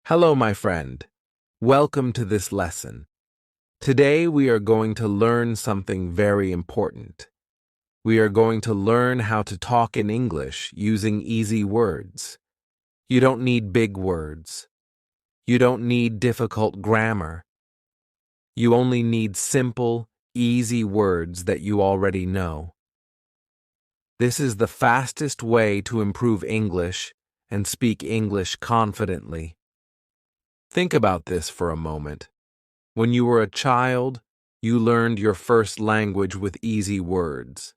Hello, my friend. Welcome to this lesson. Today we are going to learn something very important. We are going to learn how to talk in English using easy words. You don't need big words. You don't need difficult grammar. You only need simple, easy words that you already know. This is the fastest way to improve English and speak English confidently. Think about this for a moment. When you were a child, you learned your first language with easy words.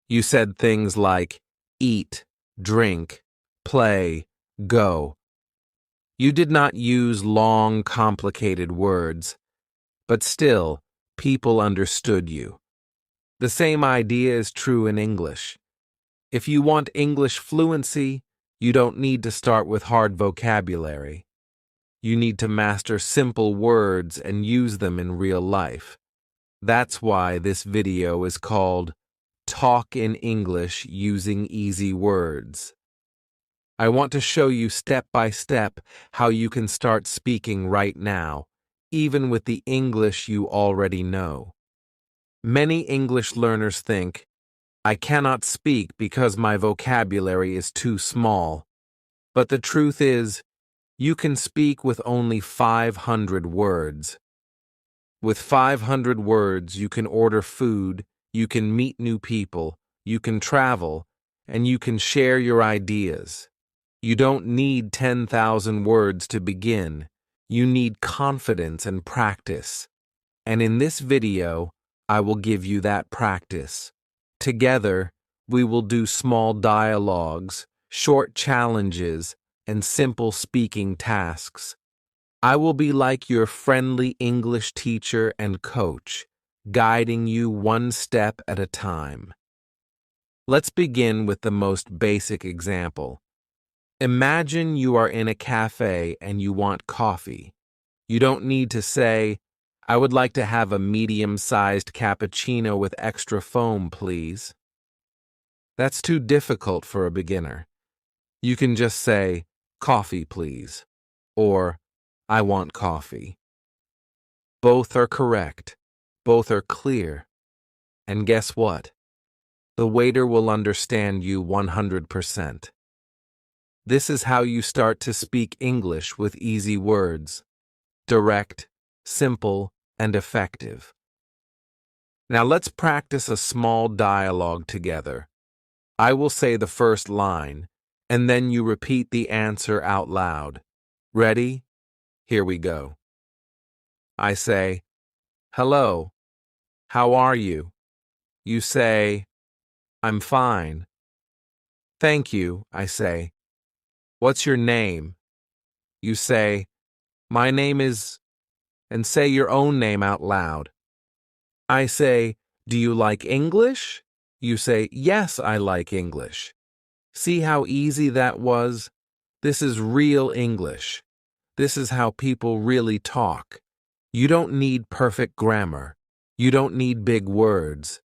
You said things like eat, drink, play, go. You did not use long, complicated words, but still, people understood you. The same idea is true in English. If you want English fluency, you don't need to start with hard vocabulary. You need to master simple words and use them in real life. That's why this video is called Talk in English Using Easy Words. I want to show you step by step how you can start speaking right now, even with the English you already know. Many English learners think, I cannot speak because my vocabulary is too small. But the truth is, you can speak with only 500 words. With 500 words, you can order food, you can meet new people, you can travel, and you can share your ideas. You don't need 10,000 words to begin. You need confidence and practice. And in this video, I will give you that practice. Together, we will do small dialogues, short challenges, and simple speaking tasks. I will be like your friendly English teacher and coach, guiding you one step at a time. Let's begin with the most basic example. Imagine you are in a cafe and you want coffee. You don't need to say, I would like to have a medium-sized cappuccino with extra foam, please. That's too difficult for a beginner. You can just say, coffee, please, or I want coffee. Both are correct. Both are clear. And guess what? The waiter will understand you 100%. This is how you start to speak English with easy words. Direct, simple, and effective. Now let's practice a small dialogue together. I will say the first line, and then you repeat the answer out loud. Ready? Here we go. I say, hello, how are you? You say, I'm fine. Thank you, I say. What's your name? You say, my name is, and say your own name out loud. I say, do you like English? You say, yes, I like English. See how easy that was? This is real English. This is how people really talk. You don't need perfect grammar. You don't need big words.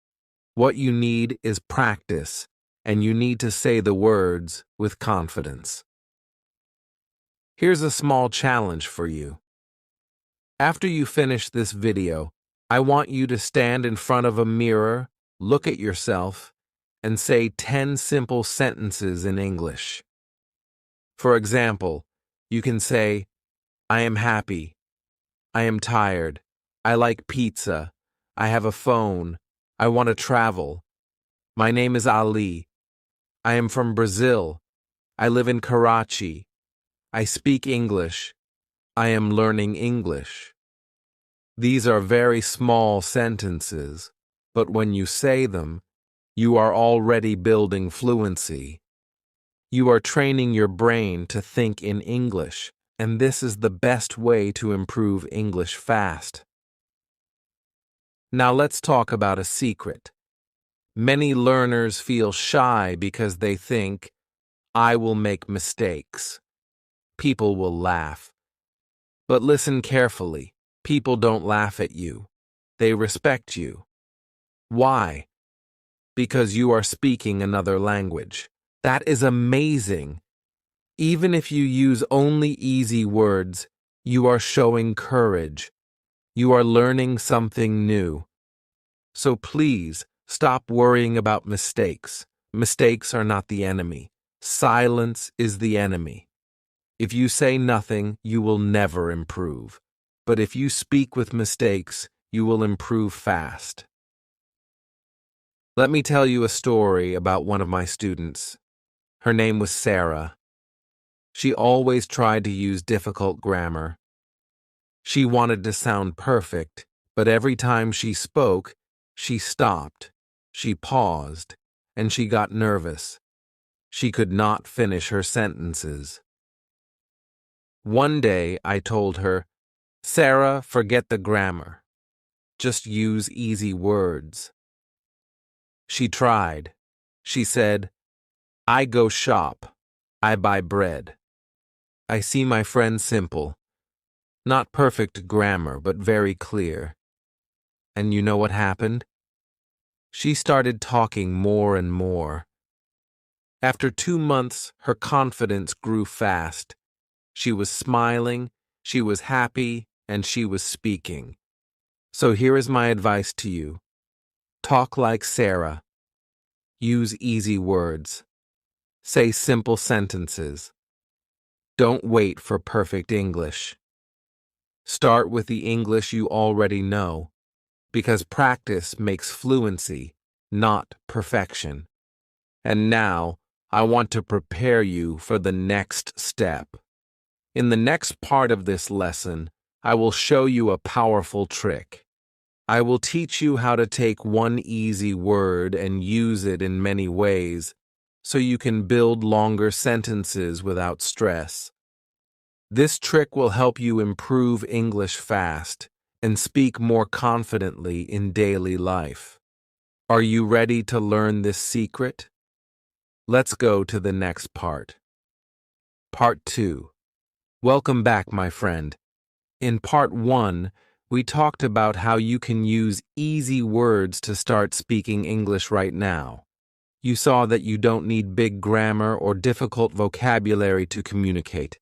What you need is practice, and you need to say the words with confidence. Here's a small challenge for you. After you finish this video, I want you to stand in front of a mirror, look at yourself, and say 10 simple sentences in English. For example, you can say, I am happy. I am tired. I like pizza. I have a phone. I want to travel. My name is Ali. I am from Brazil. I live in Karachi. I speak English. I am learning English. These are very small sentences, but when you say them, you are already building fluency. You are training your brain to think in English, and this is the best way to improve English fast. Now let's talk about a secret. Many learners feel shy because they think, I will make mistakes. People will laugh. But listen carefully. People don't laugh at you. They respect you. Why? Because you are speaking another language. That is amazing. Even if you use only easy words, you are showing courage. You are learning something new. So please, stop worrying about mistakes. Mistakes are not the enemy. Silence is the enemy. If you say nothing, you will never improve. But if you speak with mistakes, you will improve fast. Let me tell you a story about one of my students. Her name was Sarah. She always tried to use difficult grammar. She wanted to sound perfect, but every time she spoke, she stopped, she paused, and she got nervous. She could not finish her sentences. One day I told her, "Sarah, forget the grammar. Just use easy words." She tried. She said, "I go shop. I buy bread. I see my friend simple. Not perfect grammar, but very clear." And you know what happened? She started talking more and more. After 2 months, her confidence grew fast. She was smiling, she was happy, and she was speaking. So here is my advice to you. Talk like Sarah. Use easy words. Say simple sentences. Don't wait for perfect English. Start with the English you already know, because practice makes fluency, not perfection. And now, I want to prepare you for the next step. In the next part of this lesson, I will show you a powerful trick. I will teach you how to take one easy word and use it in many ways, so you can build longer sentences without stress. This trick will help you improve English fast and speak more confidently in daily life. Are you ready to learn this secret? Let's go to the next part. Part 2. Welcome back, my friend. In Part 1, we talked about how you can use easy words to start speaking English right now. You saw that you don't need big grammar or difficult vocabulary to communicate.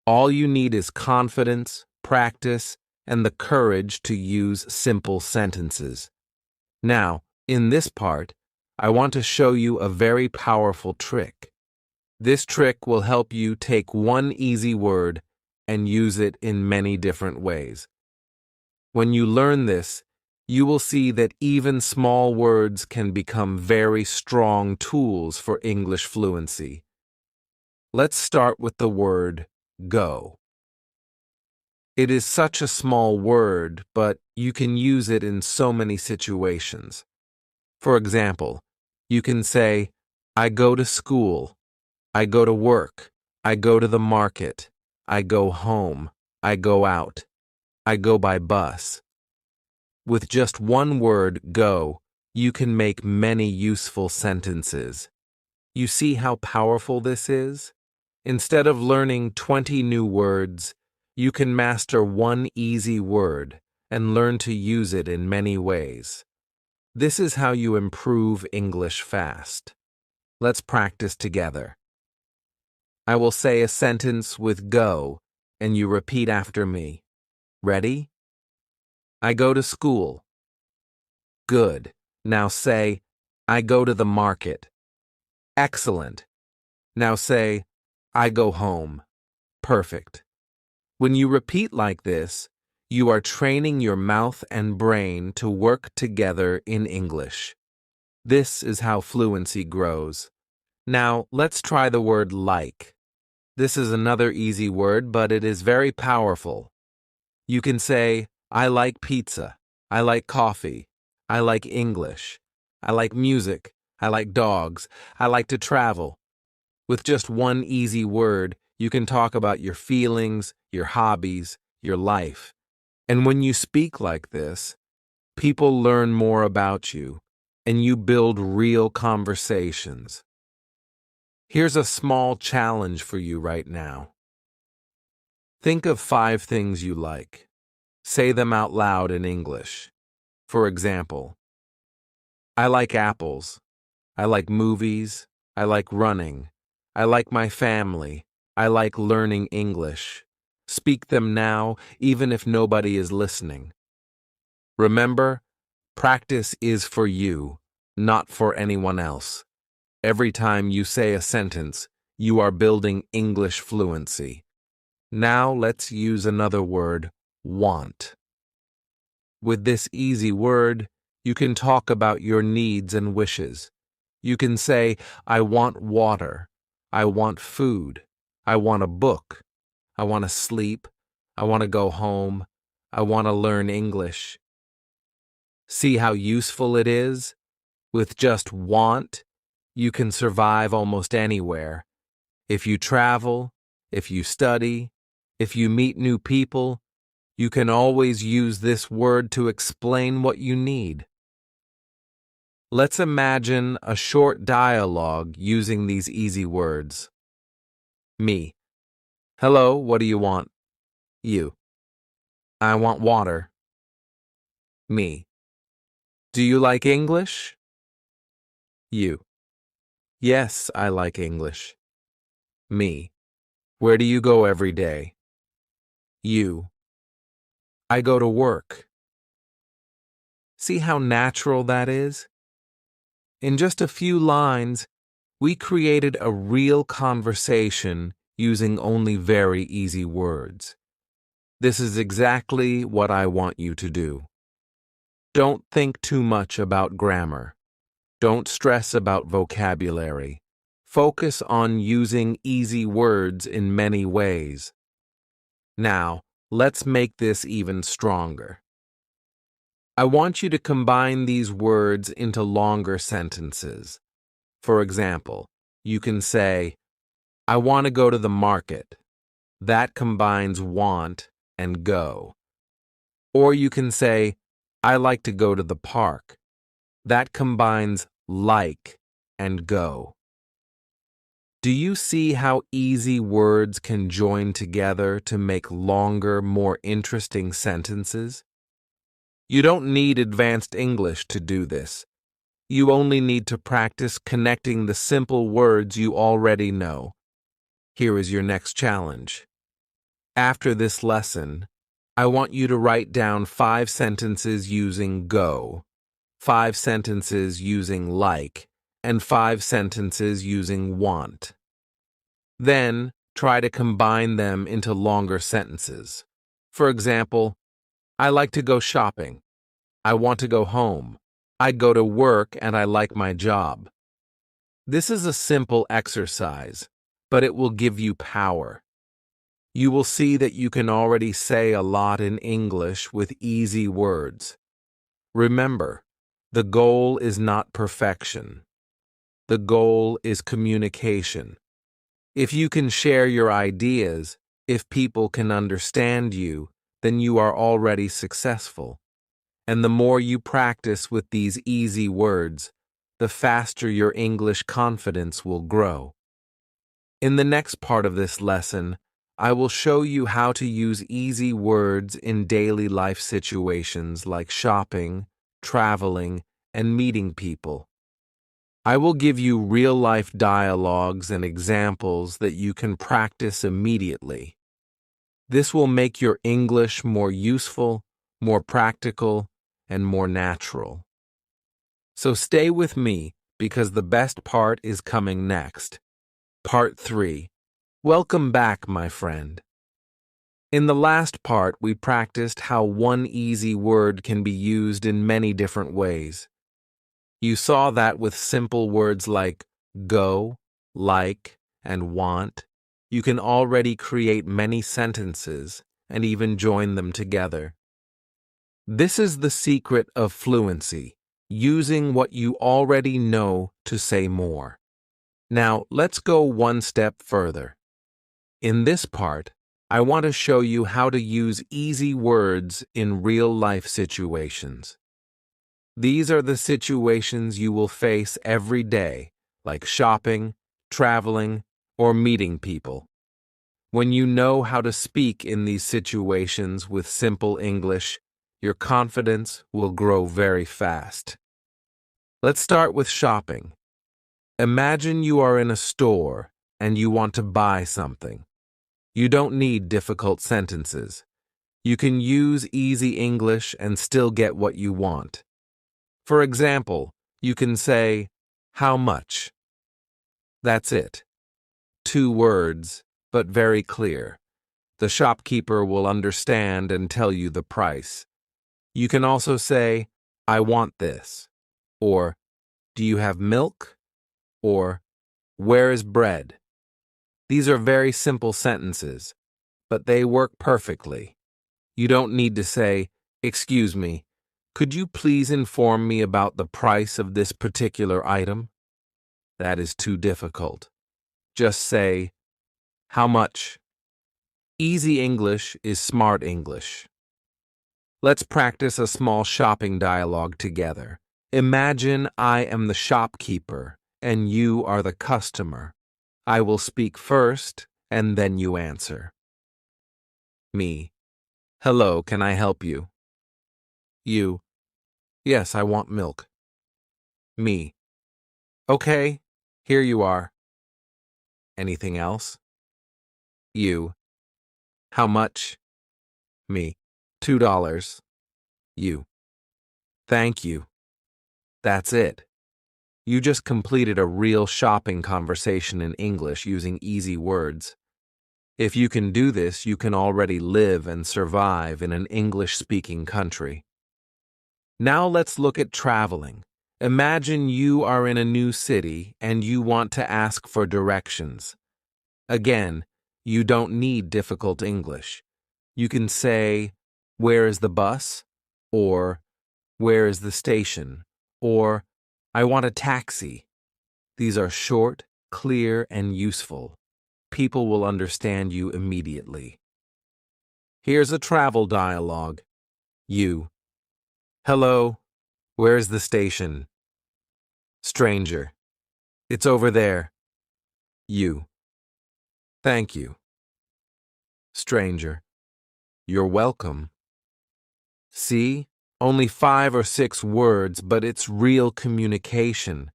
All you need is confidence, practice, and the courage to use simple sentences. Now, in this part, I want to show you a very powerful trick. This trick will help you take one easy word and use it in many different ways. When you learn this, you will see that even small words can become very strong tools for English fluency. Let's start with the word go. It is such a small word, but you can use it in so many situations. For example, you can say, I go to school, I go to work, I go to the market, I go home, I go out, I go by bus. With just one word, go, you can make many useful sentences. You see how powerful this is? Instead of learning 20 new words, you can master one easy word and learn to use it in many ways. This is how you improve English fast. Let's practice together. I will say a sentence with go, and you repeat after me. Ready? I go to school. Good. Now say, I go to the market. Excellent. Now say, I go home. Perfect. When you repeat like this, you are training your mouth and brain to work together in English. This is how fluency grows. Now, let's try the word like. This is another easy word, but it is very powerful. You can say, I like pizza. I like coffee. I like English. I like music. I like dogs. I like to travel. With just one easy word, you can talk about your feelings, your hobbies, your life. And when you speak like this, people learn more about you, and you build real conversations. Here's a small challenge for you right now. Think of 5 things you like. Say them out loud in English. For example, I like apples. I like movies. I like running. I like my family. I like learning English. Speak them now, even if nobody is listening. Remember, practice is for you, not for anyone else. Every time you say a sentence, you are building English fluency. Now let's use another word, want. With this easy word, you can talk about your needs and wishes. You can say, I want water. I want food. I want a book. I want to sleep. I want to go home. I want to learn English. See how useful it is? With just want, you can survive almost anywhere. If you travel, if you study, if you meet new people, you can always use this word to explain what you need. Let's imagine a short dialogue using these easy words. Me. Hello, what do you want? You. I want water. Me. Do you like English? You. Yes, I like English. Me. Where do you go every day? You. I go to work. See how natural that is? In just a few lines, we created a real conversation using only very easy words. This is exactly what I want you to do. Don't think too much about grammar. Don't stress about vocabulary. Focus on using easy words in many ways. Now, let's make this even stronger. I want you to combine these words into longer sentences. For example, you can say, I want to go to the market. That combines want and go. Or you can say, I like to go to the park. That combines like and go. Do you see how easy words can join together to make longer, more interesting sentences? You don't need advanced English to do this. You only need to practice connecting the simple words you already know. Here is your next challenge. After this lesson, I want you to write down 5 sentences using go, 5 sentences using like, and 5 sentences using want. Then, try to combine them into longer sentences. For example, I like to go shopping. I want to go home. I go to work and I like my job. This is a simple exercise, but it will give you power. You will see that you can already say a lot in English with easy words. Remember, the goal is not perfection. The goal is communication. If you can share your ideas, if people can understand you, then you are already successful. And the more you practice with these easy words, the faster your English confidence will grow. In the next part of this lesson, I will show you how to use easy words in daily life situations like shopping, traveling, and meeting people. I will give you real-life dialogues and examples that you can practice immediately. This will make your English more useful, more practical, and more natural. So stay with me because the best part is coming next. Part 3. Welcome back, my friend. In the last part, we practiced how one easy word can be used in many different ways. You saw that with simple words like go, like, and want, you can already create many sentences and even join them together. This is the secret of fluency, using what you already know to say more. Now, let's go one step further. In this part, I want to show you how to use easy words in real-life situations. These are the situations you will face every day, like shopping, traveling, or meeting people. When you know how to speak in these situations with simple English, your confidence will grow very fast. Let's start with shopping. Imagine you are in a store and you want to buy something. You don't need difficult sentences. You can use easy English and still get what you want. For example, you can say, "How much?" That's it. 2 words, but very clear. The shopkeeper will understand and tell you the price. You can also say, "I want this," or "Do you have milk?" or "Where is bread?" These are very simple sentences, but they work perfectly. You don't need to say, "Excuse me, could you please inform me about the price of this particular item?" That is too difficult. Just say, "How much?" Easy English is smart English. Let's practice a small shopping dialogue together. Imagine I am the shopkeeper and you are the customer. I will speak first and then you answer. Me: "Hello, can I help you?" You: "Yes, I want milk." Me: "Okay, here you are." Anything else? You: "How much?" Me: $2. You: "Thank you." That's it. You just completed a real shopping conversation in English using easy words. If you can do this, you can already live and survive in an English-speaking country. Now let's look at traveling. Imagine you are in a new city and you want to ask for directions. Again, you don't need difficult English. You can say, "Where is the bus?" or "Where is the station?" or "I want a taxi." These are short, clear, and useful. People will understand you immediately. Here's a travel dialogue. You: "Hello, where's the station?" Stranger: "It's over there." You: "Thank you." Stranger: "You're welcome." See? Only 5 or 6 words, but it's real communication.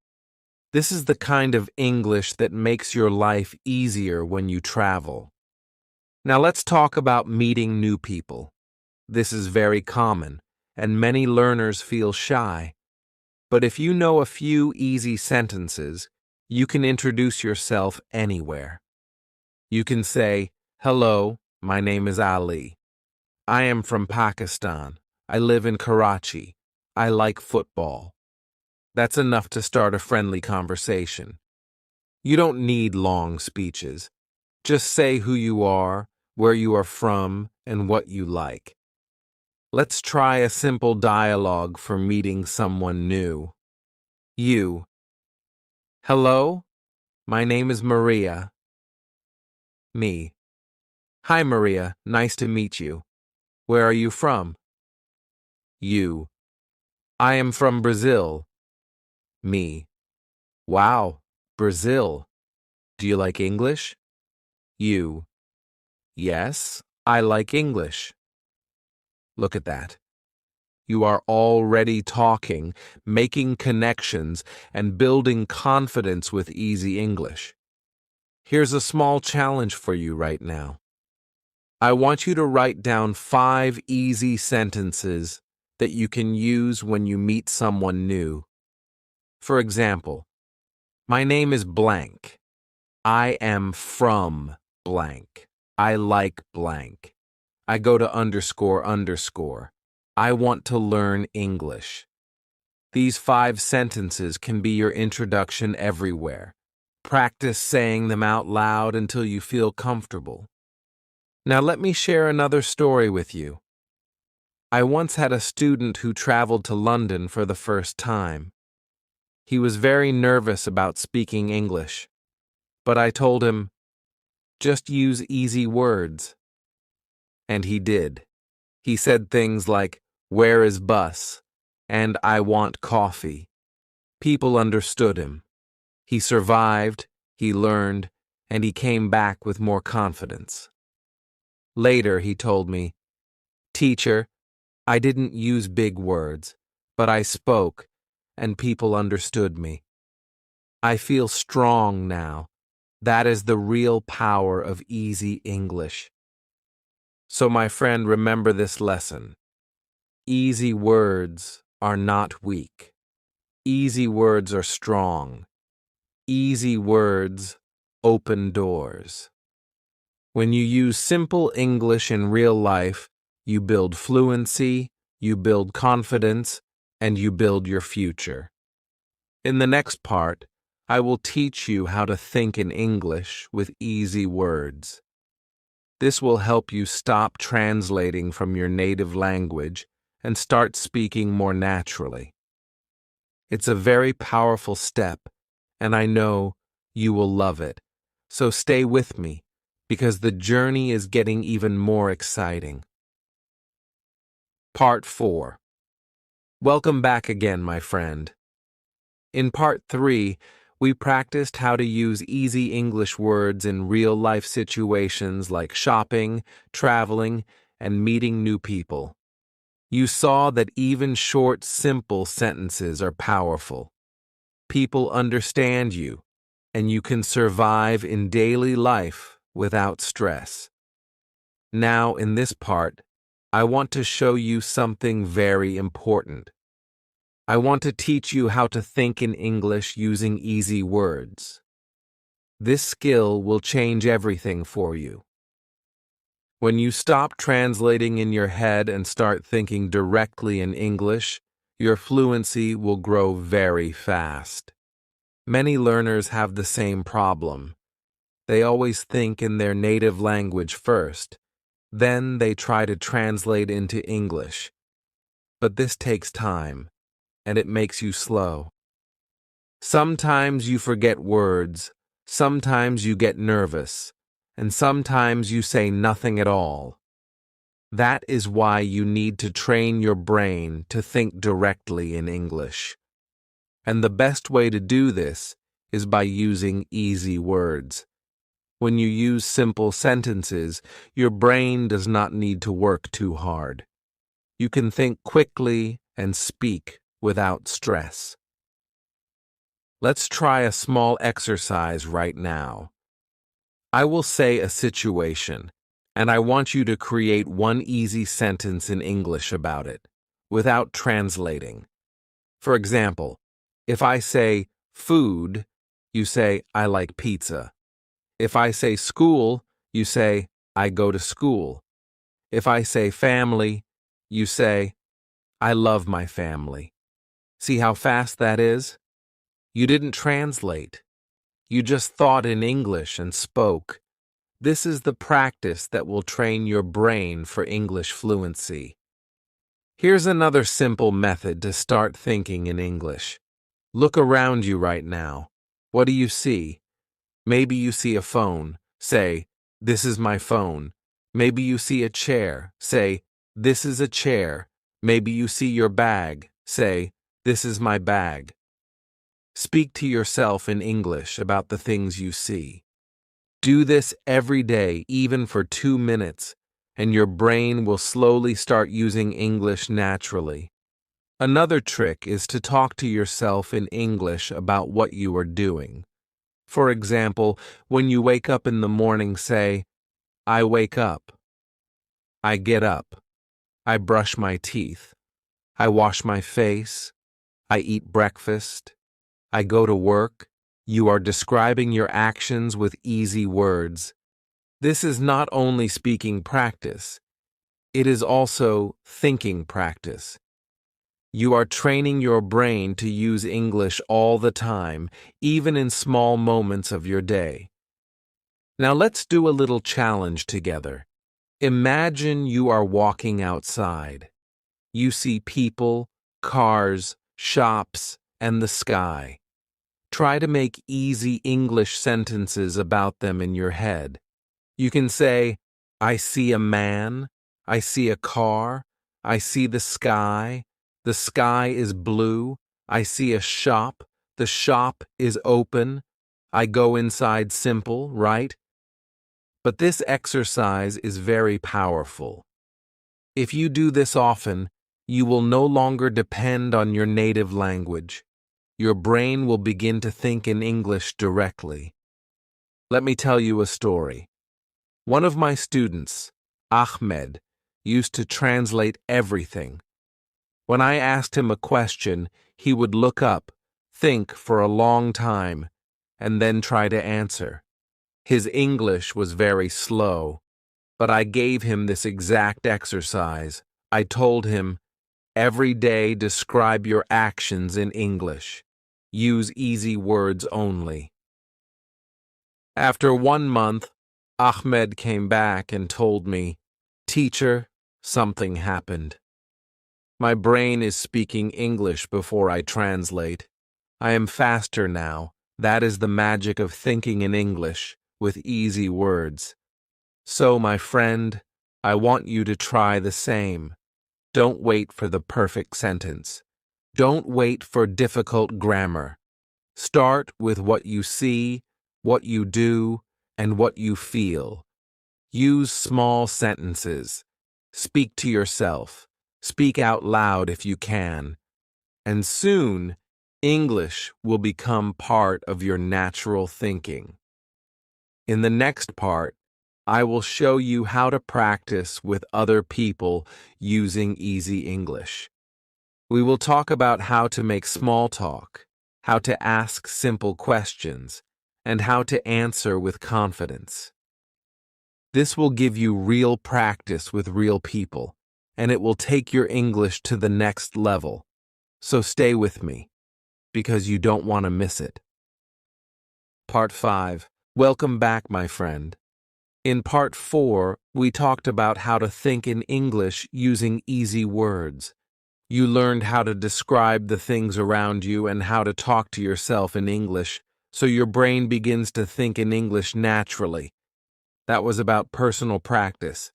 This is the kind of English that makes your life easier when you travel. Now let's talk about meeting new people. This is very common, and many learners feel shy. But if you know a few easy sentences, you can introduce yourself anywhere. You can say, "Hello, my name is Ali. I am from Pakistan. I live in Karachi. I like football." That's enough to start a friendly conversation. You don't need long speeches. Just say who you are, where you are from, and what you like. Let's try a simple dialogue for meeting someone new. You: "Hello, my name is Maria." Me: "Hi Maria, nice to meet you. Where are you from?" You: "I am from Brazil." Me: "Wow, Brazil. Do you like English?" You: "Yes, I like English." Look at that. You are already talking, making connections, and building confidence with easy English. Here's a small challenge for you right now. I want you to write down 5 easy sentences that you can use when you meet someone new. For example, "My name is blank. I am from blank. I like blank. I go to underscore underscore. I want to learn English." These 5 sentences can be your introduction everywhere. Practice saying them out loud until you feel comfortable. Now let me share another story with you. I once had a student who traveled to London for the first time. He was very nervous about speaking English, but I told him, "Just use easy words." And he did. He said things like, "Where is bus?" and "I want coffee." People understood him. He survived, he learned, and he came back with more confidence. Later, he told me, "Teacher, I didn't use big words, but I spoke, and people understood me. I feel strong now, That is the real power of easy English. So, my friend, remember this lesson. Easy words are not weak. Easy words are strong. Easy words open doors. When you use simple English in real life, you build fluency, you build confidence, and you build your future. In the next part, I will teach you how to think in English with easy words. This will help you stop translating from your native language and start speaking more naturally. It's a very powerful step, and I know you will love it. So stay with me, because the journey is getting even more exciting. Part 4. Welcome back again, my friend. In Part 3, we practiced how to use easy English words in real-life situations like shopping, traveling, and meeting new people. You saw that even short, simple sentences are powerful. People understand you, and you can survive in daily life without stress. Now, in this part, I want to show you something very important. I want to teach you how to think in English using easy words. This skill will change everything for you. When you stop translating in your head and start thinking directly in English, your fluency will grow very fast. Many learners have the same problem. They always think in their native language first, then they try to translate into English. But this takes time, and it makes you slow. Sometimes you forget words, sometimes you get nervous, and sometimes you say nothing at all. That is why you need to train your brain to think directly in English. And the best way to do this is by using easy words. When you use simple sentences, your brain does not need to work too hard. You can think quickly and speak without stress. Let's try a small exercise right now. I will say a situation, and I want you to create one easy sentence in English about it, without translating. For example, if I say food, you say, I like pizza. If I say school, you say, I go to school. If I say family, you say, I love my family. See how fast that is? You didn't translate. You just thought in English and spoke. This is the practice that will train your brain for English fluency. Here's another simple method to start thinking in English. Look around you right now. What do you see? Maybe you see a phone. Say, this is my phone. Maybe you see a chair. Say, this is a chair. Maybe you see your bag. Say, this is my bag. Speak to yourself in English about the things you see. Do this every day, even for 2 minutes, and your brain will slowly start using English naturally. Another trick is to talk to yourself in English about what you are doing. For example, when you wake up in the morning, say, I wake up. I get up. I brush my teeth. I wash my face. I eat breakfast. I go to work. You are describing your actions with easy words. This is not only speaking practice, it is also thinking practice. You are training your brain to use English all the time, even in small moments of your day. Now let's do a little challenge together. Imagine you are walking outside. You see people, cars, shops, and the sky. Try to make easy English sentences about them in your head. You can say, I see a man, I see a car, I see the sky is blue, I see a shop, the shop is open, I go inside. Simple, right? But this exercise is very powerful. If you do this often, you will no longer depend on your native language. Your brain will begin to think in English directly. Let me tell you a story. One of my students, Ahmed, used to translate everything. When I asked him a question, he would look up, think for a long time, and then try to answer. His English was very slow, but I gave him this exact exercise. I told him, every day describe your actions in English. Use easy words only. After 1 month, Ahmed came back and told me, "Teacher, something happened. My brain is speaking English before I translate. I am faster now. That is the magic of thinking in English, with easy words. So, my friend, I want you to try the same. Don't wait for the perfect sentence. Don't wait for difficult grammar. Start with what you see, what you do, and what you feel. Use small sentences. Speak to yourself. Speak out loud if you can. And soon, English will become part of your natural thinking. In the next part, I will show you how to practice with other people using easy English. We will talk about how to make small talk, how to ask simple questions, and how to answer with confidence. This will give you real practice with real people, and it will take your English to the next level. So stay with me, because you don't want to miss it. Part 5. Welcome back, my friend. In Part 4, we talked about how to think in English using easy words. You learned how to describe the things around you and how to talk to yourself in English, so your brain begins to think in English naturally. That was about personal practice.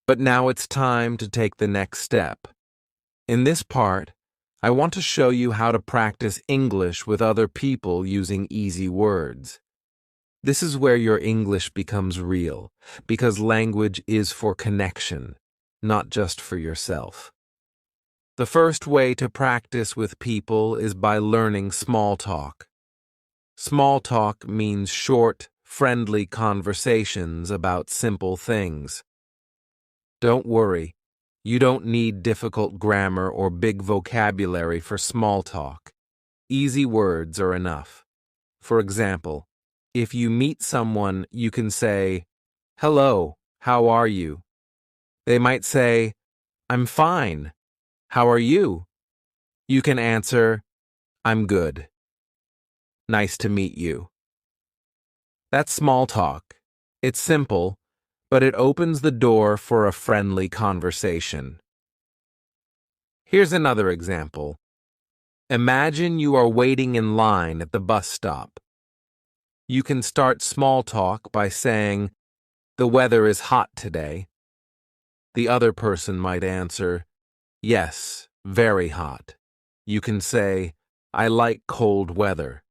But now it's time to take the next step. In this part, I want to show you how to practice English with other people using easy words. This is where your English becomes real, because language is for connection, not just for yourself. The first way to practice with people is by learning small talk. Small talk means short, friendly conversations about simple things. Don't worry, you don't need difficult grammar or big vocabulary for small talk. Easy words are enough. For example, if you meet someone, you can say, "Hello, how are you?" They might say, "I'm fine. How are you?" You can answer, "I'm good. Nice to meet you." That's small talk. It's simple, but it opens the door for a friendly conversation. Here's another example. Imagine you are waiting in line at the bus stop. You can start small talk by saying, "The weather is hot today." The other person might answer, "Yes, very hot." You can say, "I like cold weather."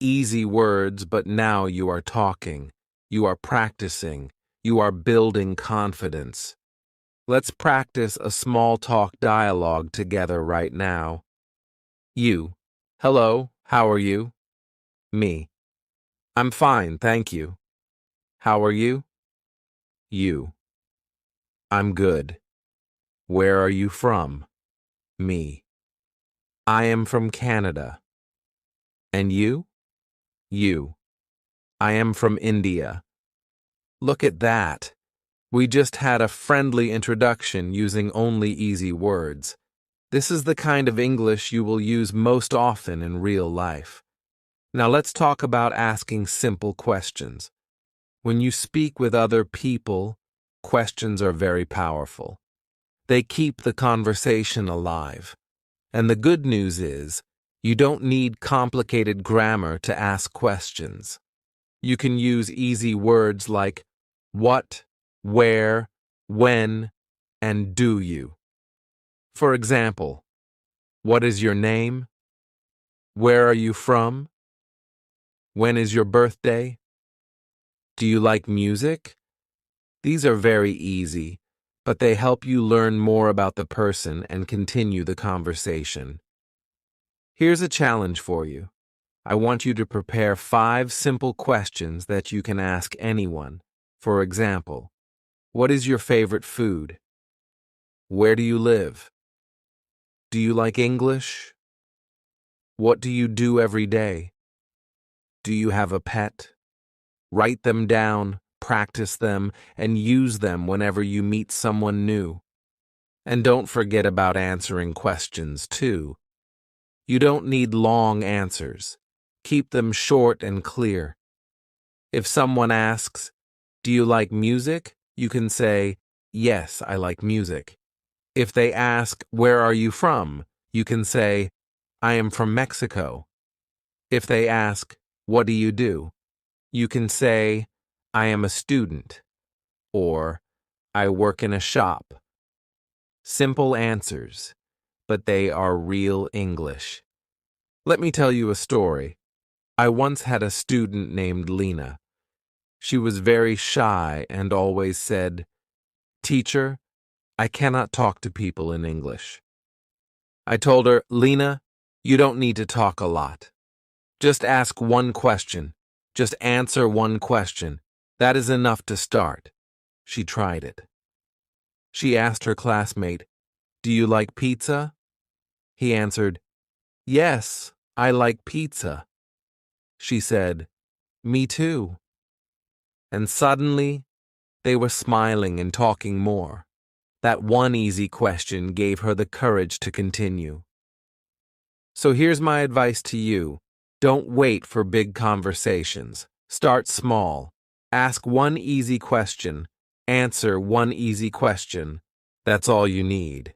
Easy words, but now you are talking. You are practicing. You are building confidence. Let's practice a small talk dialogue together right now. You. "Hello, how are you?" Me. "I'm fine, thank you." "How are you?" You. "I'm good." "Where are you from?" Me. "I am from Canada." "And you?" You. "I am from India." Look at that. We just had a friendly introduction using only easy words. This is the kind of English you will use most often in real life. Now let's talk about asking simple questions. When you speak with other people, questions are very powerful. They keep the conversation alive. And the good news is, you don't need complicated grammar to ask questions. You can use easy words like what, where, when, and do you. For example, what is your name? Where are you from? When is your birthday? Do you like music? These are very easy, but they help you learn more about the person and continue the conversation. Here's a challenge for you. I want you to prepare 5 simple questions that you can ask anyone. For example, what is your favorite food? Where do you live? Do you like English? What do you do every day? Do you have a pet? Write them down, practice them, and use them whenever you meet someone new. And don't forget about answering questions, too. You don't need long answers. Keep them short and clear. If someone asks, "Do you like music?" you can say, "Yes, I like music." If they ask, "Where are you from?" you can say, "I am from Mexico." If they ask, "What do you do?" you can say, "I am a student," or "I work in a shop." Simple answers, but they are real English. Let me tell you a story. I once had a student named Lena. She was very shy and always said, "Teacher, I cannot talk to people in English." I told her, "Lena, you don't need to talk a lot. Just ask one question. Just answer one question. That is enough to start." She tried it. She asked her classmate, "Do you like pizza?" He answered, "Yes, I like pizza." She said, "Me too." And suddenly, they were smiling and talking more. That one easy question gave her the courage to continue. So here's my advice to you. Don't wait for big conversations. Start small. Ask one easy question. Answer one easy question. That's all you need.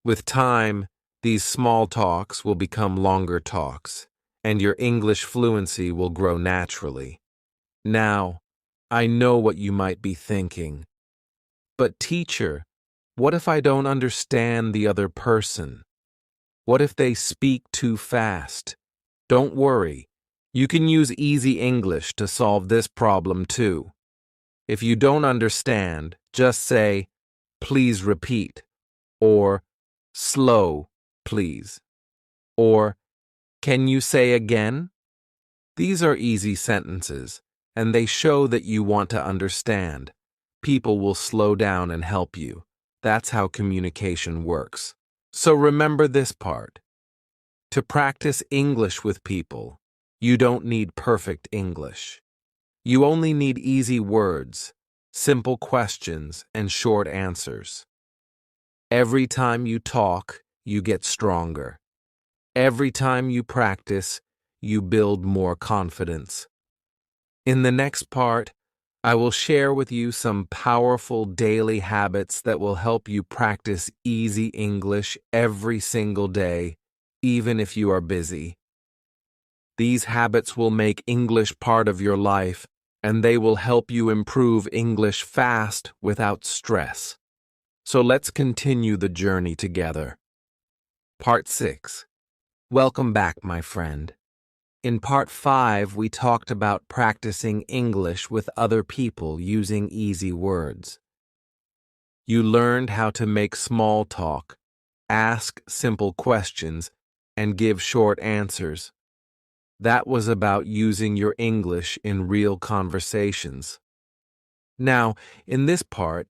With time, these small talks will become longer talks, and your English fluency will grow naturally. Now, I know what you might be thinking. But teacher, what if I don't understand the other person? What if they speak too fast? Don't worry. You can use easy English to solve this problem too. If you don't understand, just say, "Please repeat," or "Slow, please," or "Can you say again?" These are easy sentences, and they show that you want to understand. People will slow down and help you. That's how communication works. So remember this part. To practice English with people, you don't need perfect English. You only need easy words, simple questions, and short answers. Every time you talk, you get stronger. Every time you practice, you build more confidence. In the next part, I will share with you some powerful daily habits that will help you practice easy English every single day, even if you are busy. These habits will make English part of your life, and they will help you improve English fast without stress. So let's continue the journey together. Part 6. Welcome back, my friend. In Part 5, we talked about practicing English with other people using easy words. You learned how to make small talk, ask simple questions, and give short answers. That was about using your English in real conversations. Now, in this part,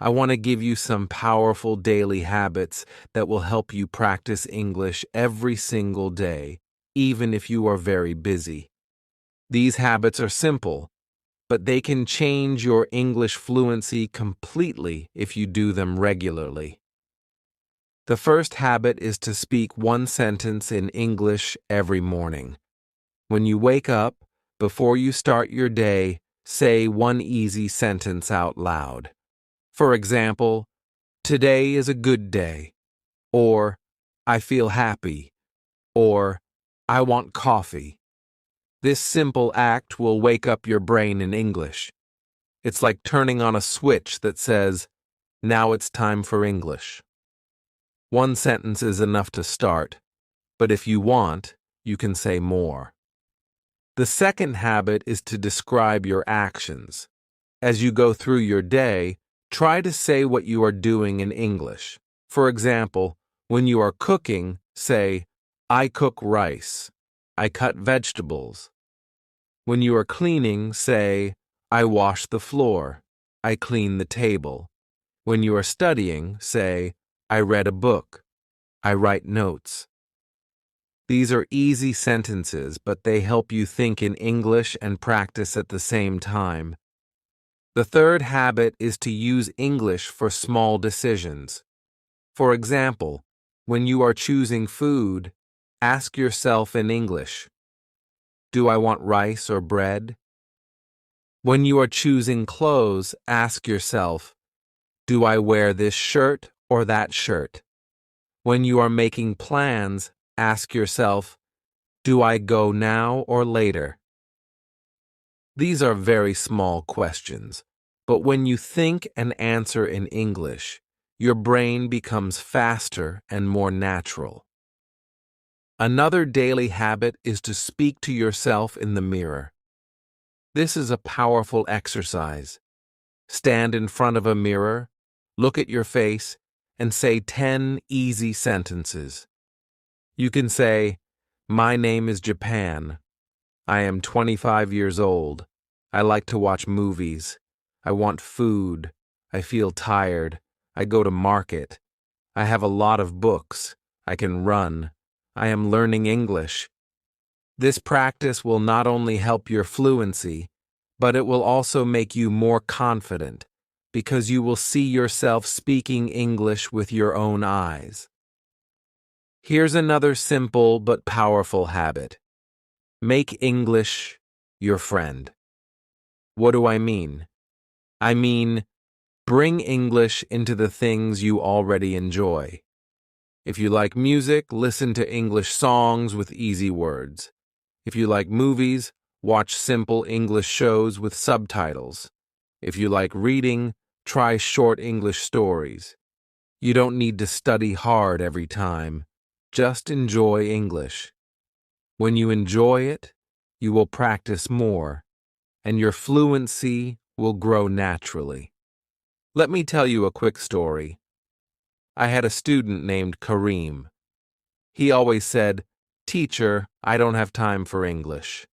I want to give you some powerful daily habits that will help you practice English every single day, even if you are very busy. These habits are simple, but they can change your English fluency completely if you do them regularly. The first habit is to speak one sentence in English every morning. When you wake up, before you start your day, say one easy sentence out loud. For example, "Today is a good day," or "I feel happy," or "I want coffee." This simple act will wake up your brain in English. It's like turning on a switch that says, "Now it's time for English." One sentence is enough to start, but if you want, you can say more. The second habit is to describe your actions. As you go through your day, try to say what you are doing in English. For example, when you are cooking, say, "I cook rice." I cut vegetables. When you are cleaning, say, I wash the floor. I clean the table. When you are studying, say, I read a book. I write notes. These are easy sentences, but they help you think in English and practice at the same time. The third habit is to use English for small decisions. For example, when you are choosing food, ask yourself in English, do I want rice or bread? When you are choosing clothes, ask yourself, do I wear this shirt or that shirt? When you are making plans, ask yourself, do I go now or later? These are very small questions, but when you think and answer in English, your brain becomes faster and more natural. Another daily habit is to speak to yourself in the mirror. This is a powerful exercise. Stand in front of a mirror, look at your face, and say 10 easy sentences. You can say, my name is Japan. I am 25 years old. I like to watch movies. I want food. I feel tired. I go to market. I have a lot of books. I can run. I am learning English. This practice will not only help your fluency, but it will also make you more confident because you will see yourself speaking English with your own eyes. Here's another simple but powerful habit. Make English your friend. What do I mean? I mean, bring English into the things you already enjoy. If you like music, listen to English songs with easy words. If you like movies, watch simple English shows with subtitles. If you like reading, try short English stories. You don't need to study hard every time. Just enjoy English. When you enjoy it, you will practice more, and your fluency will grow naturally. Let me tell you a quick story. I had a student named Kareem. He always said, "Teacher, I don't have time for English."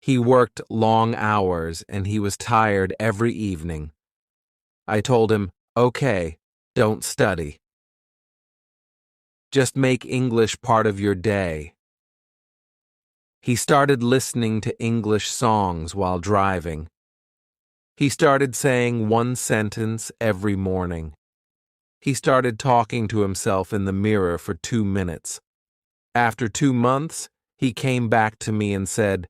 He worked long hours and he was tired every evening. I told him, "Okay, don't study. Just make English part of your day." He started listening to English songs while driving. He started saying one sentence every morning. He started talking to himself in the mirror for 2 minutes. After 2 months, he came back to me and said,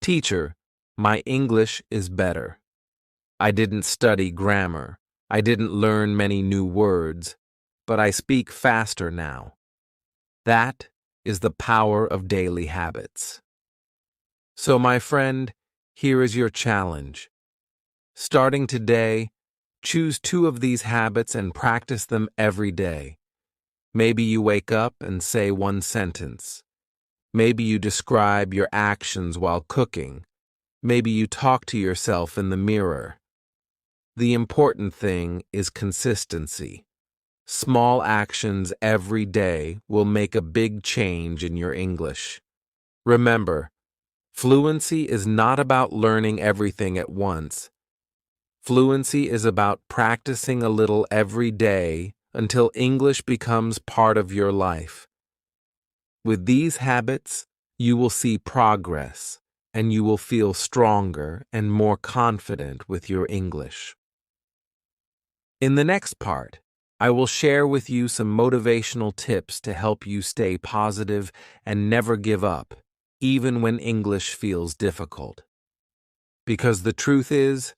"Teacher, my English is better. I didn't study grammar. I didn't learn many new words, but I speak faster now." That is the power of daily habits. So, my friend, here is your challenge. Starting today, choose 2 of these habits and practice them every day. Maybe you wake up and say one sentence. Maybe you describe your actions while cooking. Maybe you talk to yourself in the mirror. The important thing is consistency. Small actions every day will make a big change in your English. Remember, fluency is not about learning everything at once. Fluency is about practicing a little every day until English becomes part of your life. With these habits, you will see progress, and you will feel stronger and more confident with your English. In the next part, I will share with you some motivational tips to help you stay positive and never give up, even when English feels difficult. Because the truth is,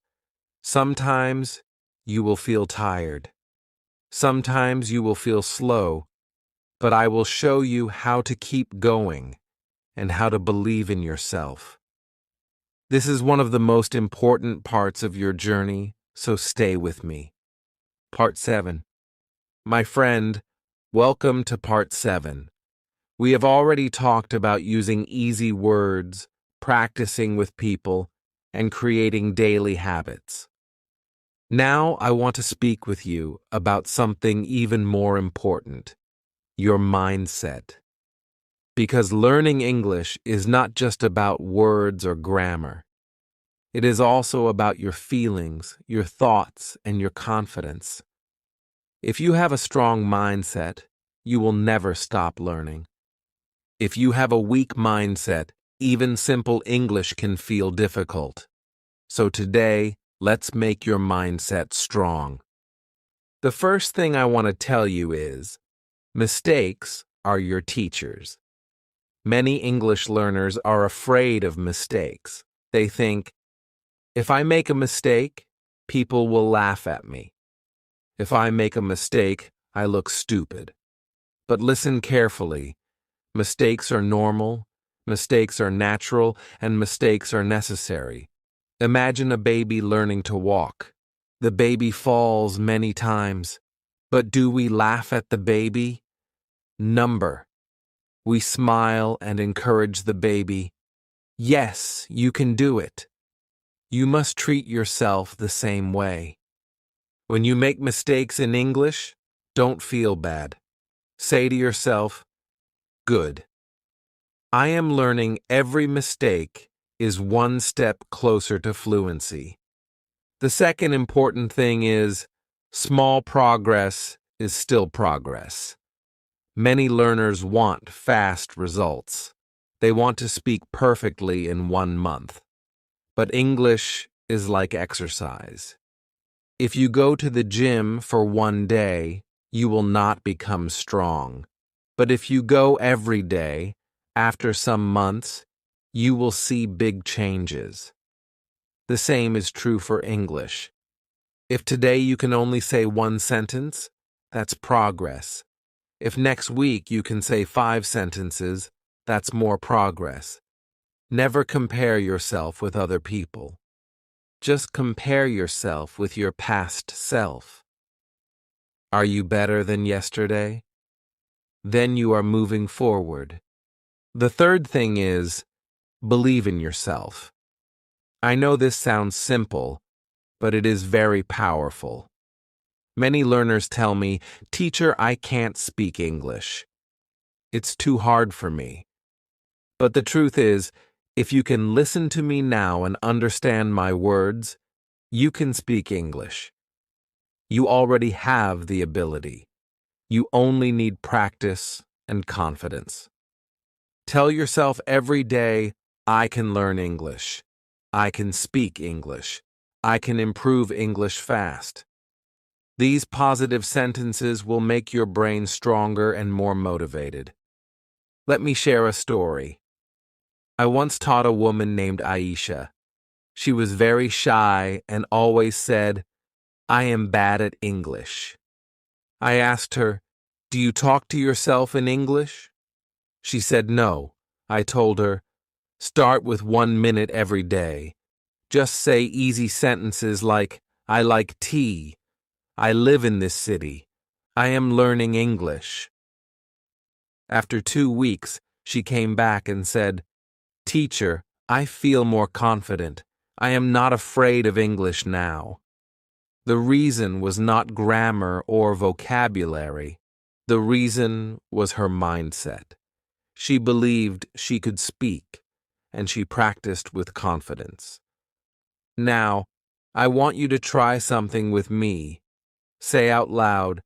sometimes you will feel tired. Sometimes you will feel slow, but I will show you how to keep going and how to believe in yourself. This is one of the most important parts of your journey, so stay with me. Part 7. My friend, welcome to Part 7. We have already talked about using easy words, practicing with people, and creating daily habits. Now I want to speak with you about something even more important, your mindset. Because learning English is not just about words or grammar. It is also about your feelings, your thoughts, and your confidence. If you have a strong mindset, you will never stop learning. If you have a weak mindset, even simple English can feel difficult. So today, let's make your mindset strong. The first thing I want to tell you is, mistakes are your teachers. Many English learners are afraid of mistakes. They think, if I make a mistake, people will laugh at me. If I make a mistake, I look stupid. But listen carefully. Mistakes are normal, mistakes are natural, and mistakes are necessary. Imagine a baby learning to walk. The baby falls many times. But do we laugh at the baby? Number. We smile and encourage the baby. Yes, you can do it. You must treat yourself the same way. When you make mistakes in English, don't feel bad. Say to yourself, good. I am learning every mistake is one step closer to fluency. The second important thing is, small progress is still progress. Many learners want fast results. They want to speak perfectly in 1 month. But English is like exercise. If you go to the gym for 1 day, you will not become strong. But if you go every day, after some months, you will see big changes. The same is true for English. If today you can only say 1 sentence, that's progress. If next week you can say 5 sentences, that's more progress. Never compare yourself with other people. Just compare yourself with your past self. Are you better than yesterday? Then you are moving forward. The third thing is, believe in yourself. I know this sounds simple, but it is very powerful. Many learners tell me, "Teacher, I can't speak English. It's too hard for me." But the truth is, if you can listen to me now and understand my words, you can speak English. You already have the ability. You only need practice and confidence. Tell yourself every day, I can learn English. I can speak English. I can improve English fast. These positive sentences will make your brain stronger and more motivated. Let me share a story. I once taught a woman named Aisha. She was very shy and always said, I am bad at English. I asked her, do you talk to yourself in English? She said no. I told her, start with 1 minute every day. Just say easy sentences like, I like tea. I live in this city. I am learning English. After 2 weeks, she came back and said, Teacher, I feel more confident. I am not afraid of English now. The reason was not grammar or vocabulary. The reason was her mindset. She believed she could speak, and she practiced with confidence. Now, I want you to try something with me. Say out loud,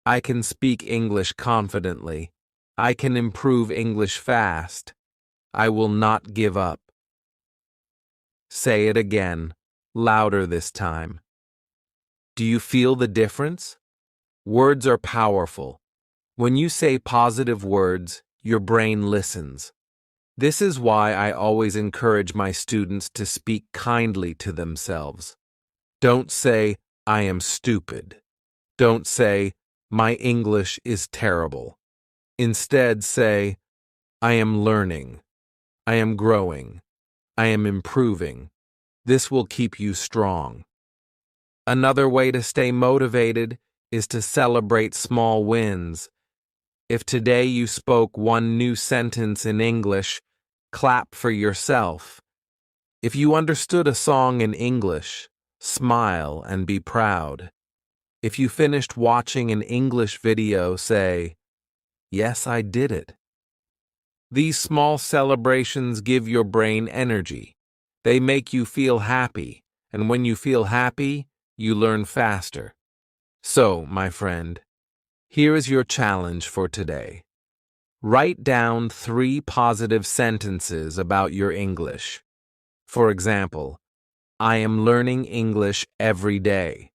I can speak English confidently. I can improve English fast. I will not give up. Say it again, louder this time. Do you feel the difference? Words are powerful. When you say positive words, your brain listens. This is why I always encourage my students to speak kindly to themselves. Don't say, I am stupid. Don't say, my English is terrible. Instead say, I am learning. I am growing. I am improving. This will keep you strong. Another way to stay motivated is to celebrate small wins. If today you spoke 1 new sentence in English, clap for yourself. If you understood a song in English, smile and be proud. If you finished watching an English video, say, yes, I did it. These small celebrations give your brain energy. They make you feel happy, and when you feel happy, you learn faster. So, my friend, here is your challenge for today. Write down 3 positive sentences about your English. For example, I am learning English every day.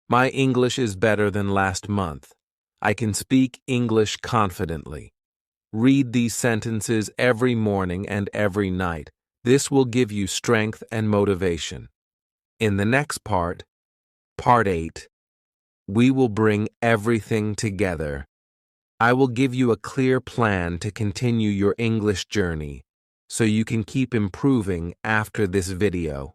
My English is better than last month. I can speak English confidently. Read these sentences every morning and every night. This will give you strength and motivation. In the next part, Part 8, we will bring everything together. I will give you a clear plan to continue your English journey so you can keep improving after this video.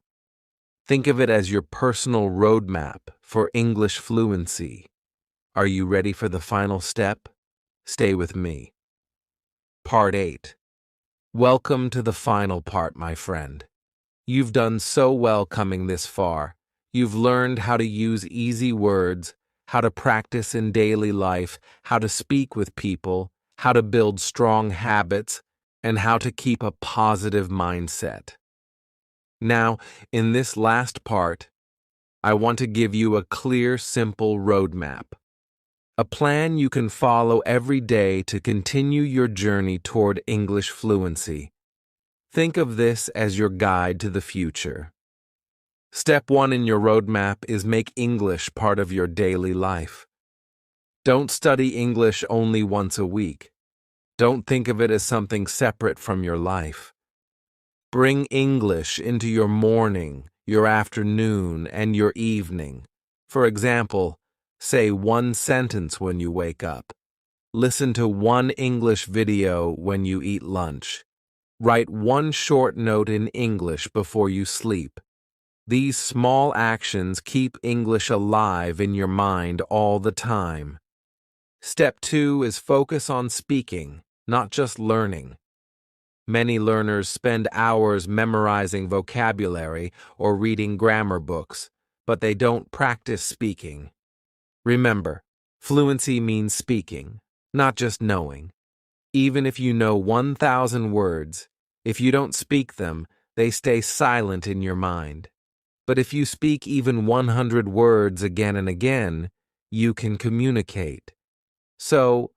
Think of it as your personal roadmap for English fluency. Are you ready for the final step? Stay with me. Part 8. Welcome to the final part, my friend. You've done so well coming this far. You've learned how to use easy words, how to practice in daily life, how to speak with people, how to build strong habits, and how to keep a positive mindset. Now, in this last part, I want to give you a clear, simple roadmap. A plan you can follow every day to continue your journey toward English fluency. Think of this as your guide to the future. Step 1 in your roadmap is make English part of your daily life. Don't study English only once a week. Don't think of it as something separate from your life. Bring English into your morning, your afternoon, and your evening. For example, say 1 sentence when you wake up. Listen to 1 English video when you eat lunch. Write 1 short note in English before you sleep. These small actions keep English alive in your mind all the time. Step 2 is focus on speaking, not just learning. Many learners spend hours memorizing vocabulary or reading grammar books, but they don't practice speaking. Remember, fluency means speaking, not just knowing. Even if you know 1,000 words, if you don't speak them, they stay silent in your mind. But if you speak even 100 words again and again, you can communicate. So,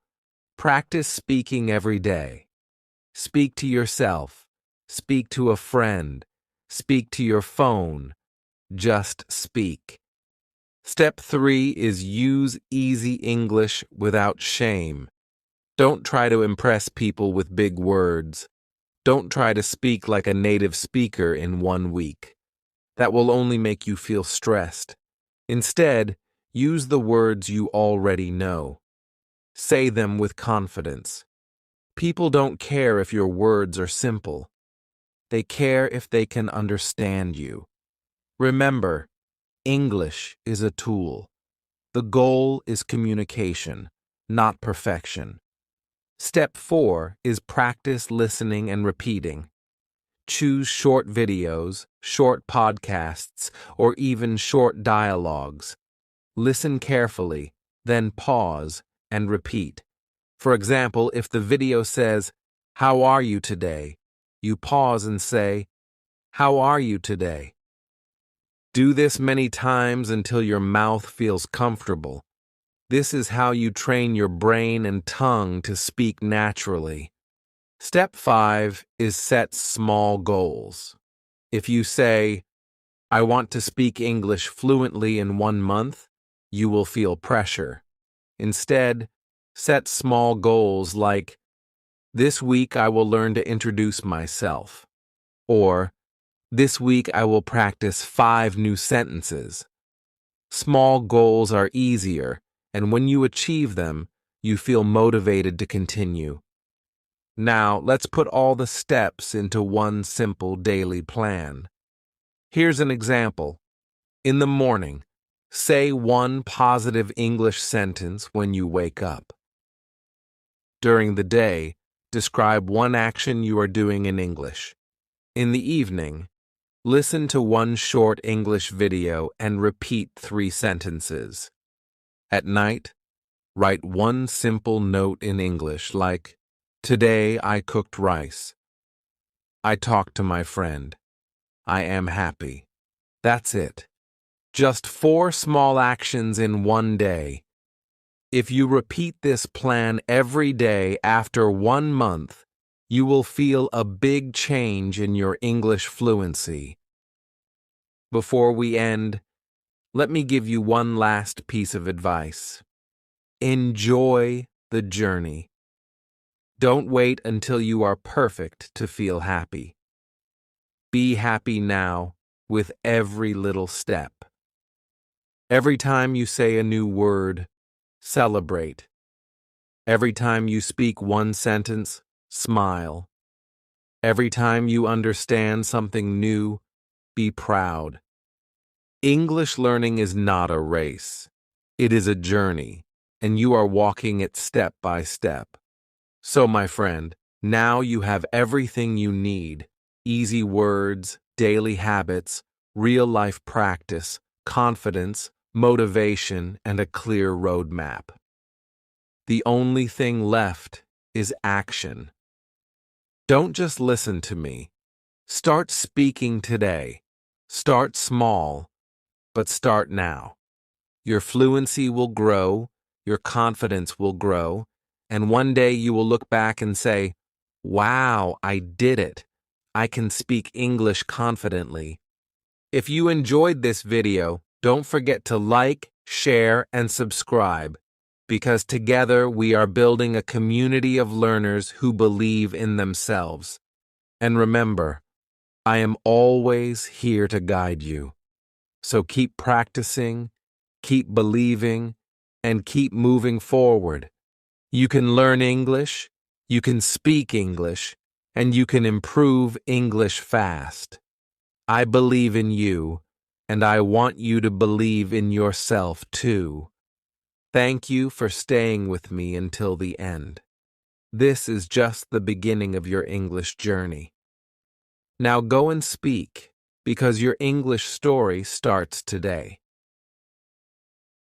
practice speaking every day. Speak to yourself. Speak to a friend. Speak to your phone. Just speak. Step 3 is use easy English without shame. Don't try to impress people with big words. Don't try to speak like a native speaker in 1 week. That will only make you feel stressed. Instead, use the words you already know. Say them with confidence. People don't care if your words are simple. They care if they can understand you. Remember, English is a tool. The goal is communication, not perfection. Step 4 is practice listening and repeating. Choose short videos, short podcasts, or even short dialogues. Listen carefully, then pause and repeat. For example, if the video says, "How are you today?" you pause and say, "How are you today?" Do this many times until your mouth feels comfortable. This is how you train your brain and tongue to speak naturally. Step 5 is set small goals. If you say, "I want to speak English fluently in 1 month," you will feel pressure. Instead, set small goals like, "This week I will learn to introduce myself," or "This week I will practice 5 new sentences." Small goals are easier, and when you achieve them, you feel motivated to continue. Now, let's put all the steps into one simple daily plan. Here's an example. In the morning, say 1 positive English sentence when you wake up. During the day, describe 1 action you are doing in English. In the evening, listen to 1 short English video and repeat 3 sentences. At night, write 1 simple note in English like, Today I cooked rice. I talked to my friend. I am happy. That's it. Just 4 small actions in one day. If you repeat this plan every day after 1 month, you will feel a big change in your English fluency. Before we end, let me give you one last piece of advice. Enjoy the journey. Don't wait until you are perfect to feel happy. Be happy now with every little step. Every time you say a new word, celebrate. Every time you speak one sentence, smile. Every time you understand something new, be proud. English learning is not a race. It is a journey, and you are walking it step by step. So, my friend, now you have everything you need: easy words, daily habits, real-life practice, confidence, motivation, and a clear roadmap. The only thing left is action. Don't just listen to me. Start speaking today. Start small, but start now. Your fluency will grow, your confidence will grow, and one day you will look back and say, "Wow, I did it. I can speak English confidently." If you enjoyed this video, don't forget to like, share, and subscribe, because together we are building a community of learners who believe in themselves. And remember, I am always here to guide you. So keep practicing, keep believing, and keep moving forward. You can learn English, you can speak English, and you can improve English fast. I believe in you, and I want you to believe in yourself too. Thank you for staying with me until the end. This is just the beginning of your English journey. Now go and speak, because your English story starts today.